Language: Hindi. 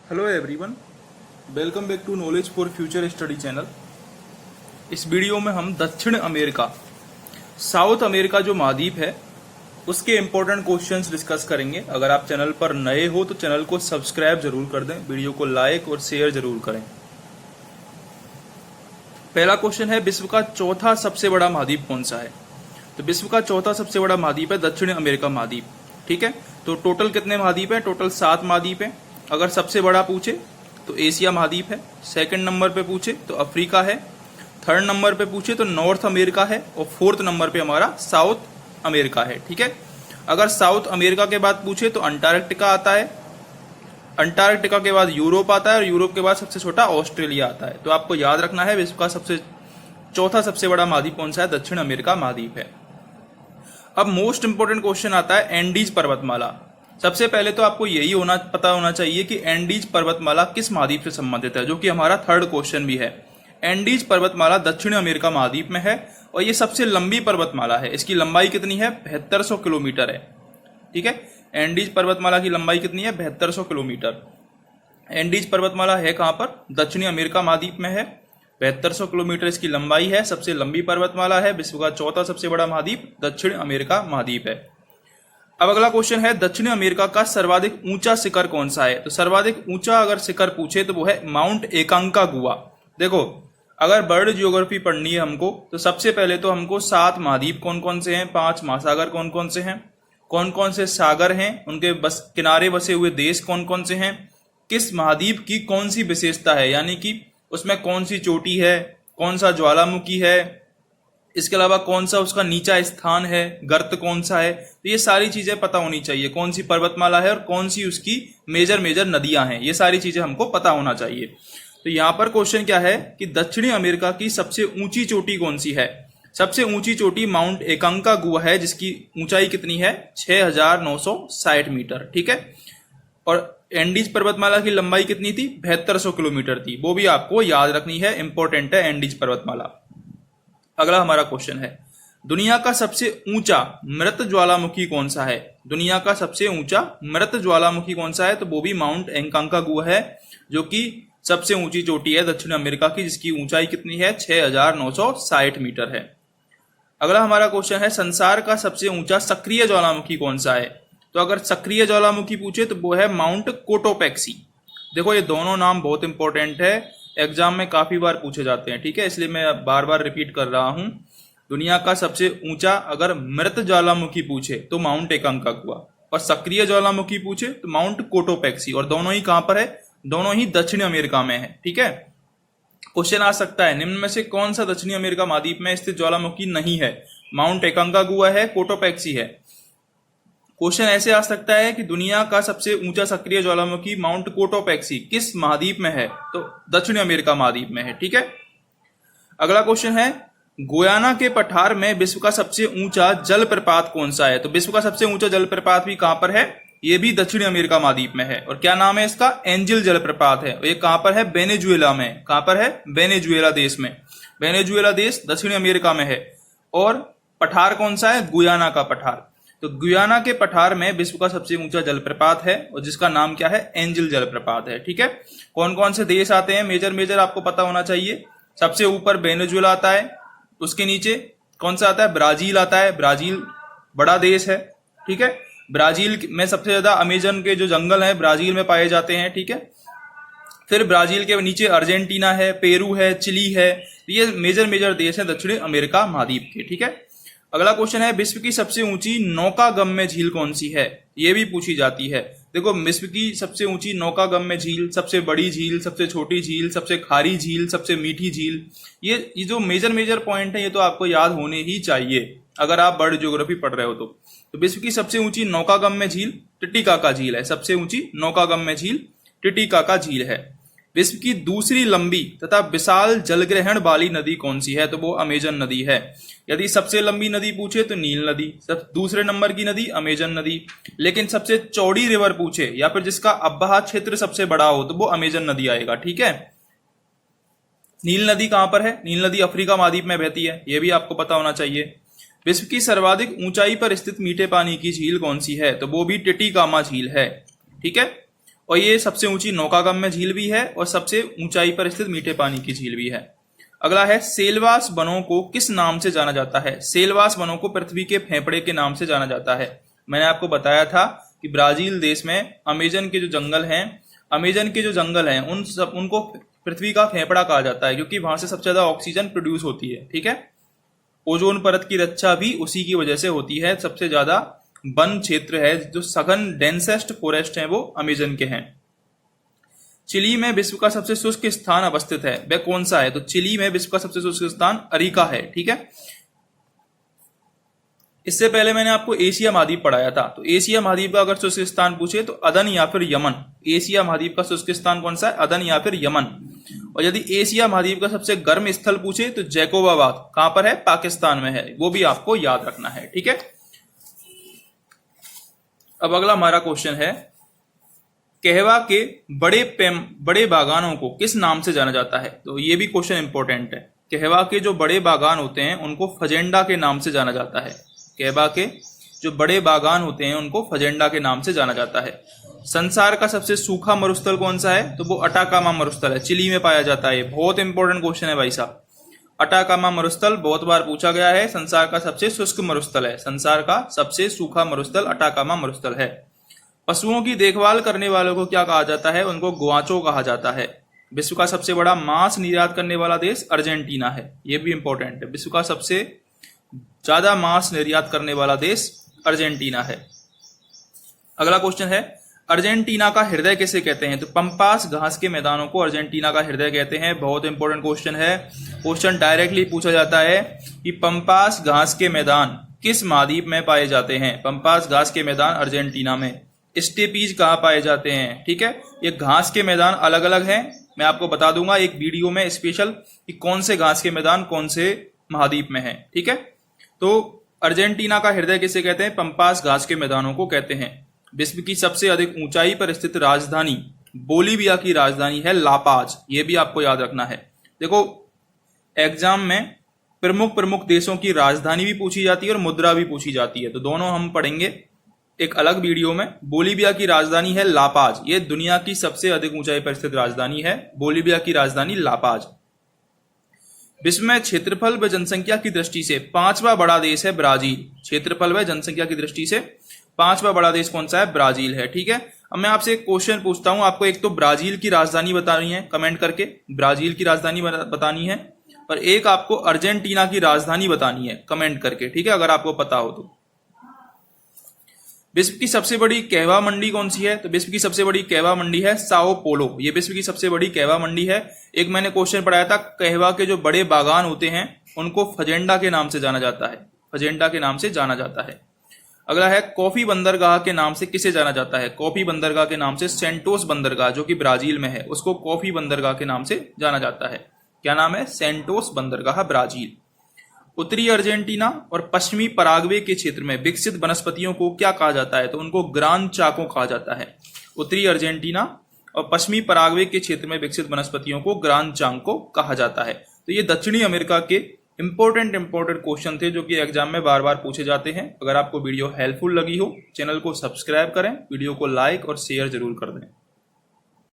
Hello everyone, welcome back to knowledge for future study channel. इस वीडियो में हम दक्षिण अमेरिका, साउथ अमेरिका जो महाद्वीप है उसके इंपॉर्टेंट क्वेश्चंस डिस्कस करेंगे। अगर आप चैनल पर नए हो तो चैनल को सब्सक्राइब जरूर कर दें, वीडियो को लाइक और शेयर जरूर करें। पहला क्वेश्चन है, विश्व का चौथा सबसे बड़ा महाद्वीप कौन सा है? तो विश्व का चौथा सबसे बड़ा महाद्वीप है दक्षिण अमेरिका महाद्वीप। ठीक है, तो टोटल कितने महाद्वीप है? टोटल 7 महाद्वीप है। अगर सबसे बड़ा पूछे तो एशिया महाद्वीप है, सेकंड नंबर पे पूछे तो अफ्रीका है, थर्ड नंबर पे पूछे तो नॉर्थ अमेरिका है और फोर्थ नंबर पे हमारा साउथ अमेरिका है। ठीक है, अगर साउथ अमेरिका के बाद पूछे तो अंटार्कटिका आता है, अंटार्कटिका के बाद यूरोप आता है और यूरोप के बाद सबसे छोटा ऑस्ट्रेलिया आता है। तो आपको याद रखना है विश्व का चौथा सबसे बड़ा महाद्वीप कौन सा है? दक्षिण अमेरिका महाद्वीप है। अब मोस्ट इंपोर्टेंट क्वेश्चन आता है एंडीज पर्वतमाला। सबसे पहले तो आपको यही पता होना चाहिए कि एंडीज पर्वतमाला किस महाद्वीप से संबंधित है, जो कि हमारा थर्ड क्वेश्चन भी है। एंडीज पर्वतमाला दक्षिण अमेरिका महाद्वीप में है और ये सबसे लंबी पर्वतमाला है। इसकी लंबाई कितनी है? 7200 किलोमीटर है। ठीक है, एंडीज पर्वतमाला की लंबाई कितनी है? 7200 किलोमीटर। एंडीज पर्वतमाला है कहां पर? दक्षिणी अमेरिका महाद्वीप में है। 7200 किलोमीटर इसकी लंबाई है, सबसे लंबी पर्वतमाला है, विश्व का चौथा सबसे बड़ा महाद्वीप दक्षिण अमेरिका महाद्वीप है। अब अगला क्वेश्चन है, दक्षिण अमेरिका का सर्वाधिक ऊंचा शिखर कौन सा है? तो सर्वाधिक ऊंचा अगर शिखर पूछे तो वो है माउंट एकांकागुआ। देखो, अगर वर्ल्ड ज्योग्राफी पढ़नी है हमको तो सबसे पहले तो हमको 7 महाद्वीप कौन कौन से हैं, 5 महासागर कौन कौन से हैं, कौन कौन से सागर हैं, उनके किनारे बसे हुए देश कौन कौन से हैं, किस महाद्वीप की कौन सी विशेषता है, यानी कि उसमें कौन सी चोटी है, कौन सा ज्वालामुखी है, इसके अलावा कौन सा उसका नीचा स्थान है, गर्त कौन सा है। तो ये सारी चीजें पता होनी चाहिए, कौन सी पर्वतमाला है और कौन सी उसकी मेजर नदियां हैं, ये सारी चीजें हमको पता होना चाहिए। तो यहाँ पर क्वेश्चन क्या है कि दक्षिणी अमेरिका की सबसे ऊंची चोटी कौन सी है? सबसे ऊंची चोटी माउंट एकांकागुआ है, जिसकी ऊंचाई कितनी है? 6960 मीटर। ठीक है, और एंडीज पर्वतमाला की लंबाई कितनी थी? 7200 किलोमीटर थी। वो भी आपको याद रखनी है, इंपॉर्टेंट है एंडीज पर्वतमाला। अगला हमारा क्वेश्चन है, दुनिया का सबसे ऊंचा मृत ज्वालामुखी कौन सा है? दुनिया का सबसे ऊंचा मृत ज्वालामुखी कौन सा है? तो वो भी माउंट एकांकागुआ है, जो कि सबसे ऊंची चोटी है दक्षिण अमेरिका की, जिसकी ऊंचाई कितनी है? 6960 मीटर है। अगला हमारा क्वेश्चन है, संसार का सबसे ऊंचा सक्रिय ज्वालामुखी कौन सा है? तो अगर सक्रिय ज्वालामुखी पूछे तो वो है माउंट कोटोपैक्सी। देखो, ये दोनों नाम बहुत इंपॉर्टेंट है, एग्जाम में काफी बार पूछे जाते हैं। ठीक है, इसलिए मैं बार बार रिपीट कर रहा हूं। दुनिया का सबसे ऊंचा अगर मृत ज्वालामुखी पूछे तो माउंट एकांकागुआ, और सक्रिय ज्वालामुखी पूछे तो माउंट कोटोपैक्सी, और दोनों ही कहां पर है? दोनों ही दक्षिण अमेरिका में है। ठीक है, क्वेश्चन आ सकता है, निम्न में से कौन सा दक्षिणी अमेरिका महाद्वीप में स्थित ज्वालामुखी नहीं है? माउंट एकांकागुआ है, कोटोपैक्सी है। क्वेश्चन ऐसे आ सकता है कि दुनिया का सबसे ऊंचा सक्रिय ज्वालामुखी माउंट कोटोपैक्सी किस महाद्वीप में है? तो दक्षिण अमेरिका महाद्वीप में है। ठीक है, अगला क्वेश्चन है, गुयाना के पठार में विश्व का सबसे ऊंचा जलप्रपात कौन सा है? तो विश्व का सबसे ऊंचा जलप्रपात भी कहां पर है? ये भी दक्षिण अमेरिका महाद्वीप में है, और क्या नाम है इसका? एंजिल जलप्रपात है। ये कहां पर है? वेनेजुएला में। कहां पर है? वेनेजुएला देश में। वेनेजुएला देश दक्षिण अमेरिका में है, और पठार कौन सा है? गुयाना का पठार। तो गुयाना के पठार में विश्व का सबसे ऊंचा जलप्रपात है, और जिसका नाम क्या है? एंजिल जलप्रपात है। ठीक है, कौन कौन से देश आते हैं मेजर आपको पता होना चाहिए। सबसे ऊपर वेनेजुएला आता है, उसके नीचे कौन सा आता है? ब्राजील आता है। ब्राजील बड़ा देश है। ठीक है, ब्राजील में सबसे ज्यादा अमेजन के जो जंगल है ब्राजील में पाए जाते हैं। ठीक है, फिर ब्राजील के नीचे अर्जेंटीना है, पेरू है, चिली है। ये मेजर देश है दक्षिण अमेरिका महाद्वीप के। ठीक है, अगला क्वेश्चन है, विश्व की सबसे ऊंची नौकागम्य झील कौन सी है? ये भी पूछी जाती है। देखो, विश्व की सबसे ऊंची नौकागम्य झील, सबसे बड़ी झील, सबसे छोटी झील, सबसे खारी झील, सबसे मीठी झील, ये जो मेजर पॉइंट है ये तो आपको याद होने ही चाहिए अगर आप वर्ल्ड ज्योग्राफी पढ़ रहे हो तो विश्व की सबसे ऊंची नौकागम्य झील टिटिकाका झील है। सबसे ऊंची नौकागम्य झील टिटिकाका झील है। विश्व की दूसरी लंबी तथा विशाल जलग्रहण वाली नदी कौन सी है? तो वो अमेजन नदी है। यदि सबसे लंबी नदी पूछे तो नील नदी, दूसरे नंबर की नदी अमेजन नदी। लेकिन सबसे चौड़ी रिवर पूछे या फिर जिसका अब्बाह क्षेत्र सबसे बड़ा हो तो वो अमेजन नदी आएगा। ठीक है, नील नदी कहां पर है? नील नदी अफ्रीका महाद्वीप में बहती है, यह भी आपको पता होना चाहिए। विश्व की सर्वाधिक ऊंचाई पर स्थित मीठे पानी की झील कौन सी है? तो वो भी टिटिकामा झील है। ठीक है, और ये सबसे ऊंची नौकागम्य झील भी है और सबसे ऊंचाई पर स्थित मीठे पानी की झील भी है। अगला है सेलवास वनों को किस नाम से जाना जाता है? सेलवास वनों को पृथ्वी के फेफड़े के नाम से जाना जाता है। मैंने आपको बताया था कि ब्राजील देश में अमेजन के जो जंगल हैं उनको पृथ्वी का फेफड़ा कहा जाता है, क्योंकि वहां से सबसे ज्यादा ऑक्सीजन प्रोड्यूस होती है। ठीक है, ओजोन परत की रक्षा भी उसी की वजह से होती है। सबसे ज्यादा वन क्षेत्र है, जो सघन डेंसेस्ट फॉरेस्ट है, वो अमेजन के हैं। चिली में विश्व का सबसे शुष्क स्थान अवस्थित है, वह कौन सा है? तो चिली में विश्व का सबसे शुष्क स्थान अरिका है। ठीक है, इससे पहले मैंने आपको एशिया महाद्वीप पढ़ाया था, तो एशिया महाद्वीप का अगर शुष्क स्थान पूछे तो अदन या फिर यमन। एशिया महाद्वीप का शुष्क स्थान कौन सा है? अदन या फिर यमन। और यदि एशिया महाद्वीप का सबसे गर्म स्थल पूछे तो जैकोबाबाद कहां पर है? पाकिस्तान में है। वो भी आपको याद रखना है। ठीक है, अब अगला हमारा क्वेश्चन है, कहवा के बड़े बागानों को किस नाम से जाना जाता है? तो ये भी क्वेश्चन इंपॉर्टेंट है। कहवा के जो बड़े बागान होते हैं उनको फजेंडा के नाम से जाना जाता है। कहवा के जो बड़े बागान होते हैं उनको फजेंडा के नाम से जाना जाता है। संसार का सबसे सूखा मरुस्थल कौन सा है? तो वो अटाकामा मरुस्थल है, चिली में पाया जाता है। बहुत इंपॉर्टेंट क्वेश्चन है भाई साहब। अटाकामा मरुस्थल बहुत बार पूछा गया है। संसार का सबसे शुष्क मरुस्थल है, संसार का सबसे सूखा मरुस्थल अटाकामा मरुस्थल है। पशुओं की देखभाल करने वालों को क्या कहा जाता है? उनको गुआचो कहा जाता है। विश्व का सबसे बड़ा मांस निर्यात करने वाला देश अर्जेंटीना है, ये भी इंपॉर्टेंट है। विश्व का सबसे ज्यादा मांस निर्यात करने वाला देश अर्जेंटीना है। अगला क्वेश्चन है, अर्जेंटीना का हृदय किसे कहते हैं? तो पंपास घास के मैदानों को अर्जेंटीना का हृदय कहते हैं। बहुत इंपॉर्टेंट क्वेश्चन है। क्वेश्चन डायरेक्टली पूछा जाता है कि पंपास घास के मैदान किस महाद्वीप में पाए जाते हैं? पंपास घास के मैदान अर्जेंटीना में। स्टेपीज कहाँ पाए जाते हैं? ठीक है, ये घास के मैदान अलग अलग हैं, मैं आपको बता दूंगा एक वीडियो में स्पेशल कि कौन से घास के मैदान कौन से महाद्वीप में है। ठीक है, तो अर्जेंटीना का हृदय किसे कहते हैं? पंपास घास के मैदानों को कहते हैं। विश्व की सबसे अधिक ऊंचाई पर स्थित राजधानी बोलीविया की राजधानी है लापाज, ये भी आपको याद रखना है। देखो एग्जाम में प्रमुख देशों की राजधानी भी पूछी जाती है और मुद्रा भी पूछी जाती है, तो दोनों हम पढ़ेंगे एक अलग वीडियो में। बोलीविया की राजधानी है लापाज, ये दुनिया की सबसे अधिक ऊंचाई पर स्थित राजधानी है, बोलीविया की राजधानी लापाज। विश्व में क्षेत्रफल व जनसंख्या की दृष्टि से पांचवा बड़ा देश है ब्राजील। क्षेत्रफल व जनसंख्या की दृष्टि से पांचवा बड़ा देश कौन सा है? ब्राजील है। ठीक है, अब मैं आपसे एक क्वेश्चन पूछता हूं, आपको एक तो ब्राजील की राजधानी बतानी है कमेंट करके, ब्राजील की राजधानी बतानी है, और एक आपको अर्जेंटीना की राजधानी बतानी है कमेंट करके। ठीक है, अगर आपको पता हो तो। विश्व की सबसे बड़ी कहवा मंडी कौन सी है? तो विश्व की सबसे बड़ी कहवा मंडी है साओ पोलो, ये विश्व की सबसे बड़ी कहवा मंडी है। एक मैंने क्वेश्चन पढ़ाया था, कहवा के जो बड़े बागान होते हैं उनको फजेंडा के नाम से जाना जाता है, फजेंडा के नाम से जाना जाता है। अगला है, कॉफी बंदरगाह के नाम से किसे जाना जाता है? कॉफी बंदरगाह के नाम से सेंटोस बंदरगाह जो कि ब्राजील में है उसको कॉफी बंदरगाह के नाम से जाना जाता है। क्या नाम है? सेंटोस बंदरगाह, ब्राजील। उत्तरी अर्जेंटीना और पश्चिमी पराग्वे के क्षेत्र में विकसित वनस्पतियों को क्या कहा जाता है? तो उनको ग्रान चाको कहा जाता है। उत्तरी अर्जेंटीना और पश्चिमी पराग्वे के क्षेत्र में विकसित वनस्पतियों को ग्रान चाको कहा जाता है। तो ये दक्षिणी अमेरिका के इंपॉर्टेंट क्वेश्चन थे जो कि एग्जाम में बार बार पूछे जाते हैं। अगर आपको वीडियो हेल्पफुल लगी हो, चैनल को सब्सक्राइब करें, वीडियो को लाइक और शेयर जरूर कर दें।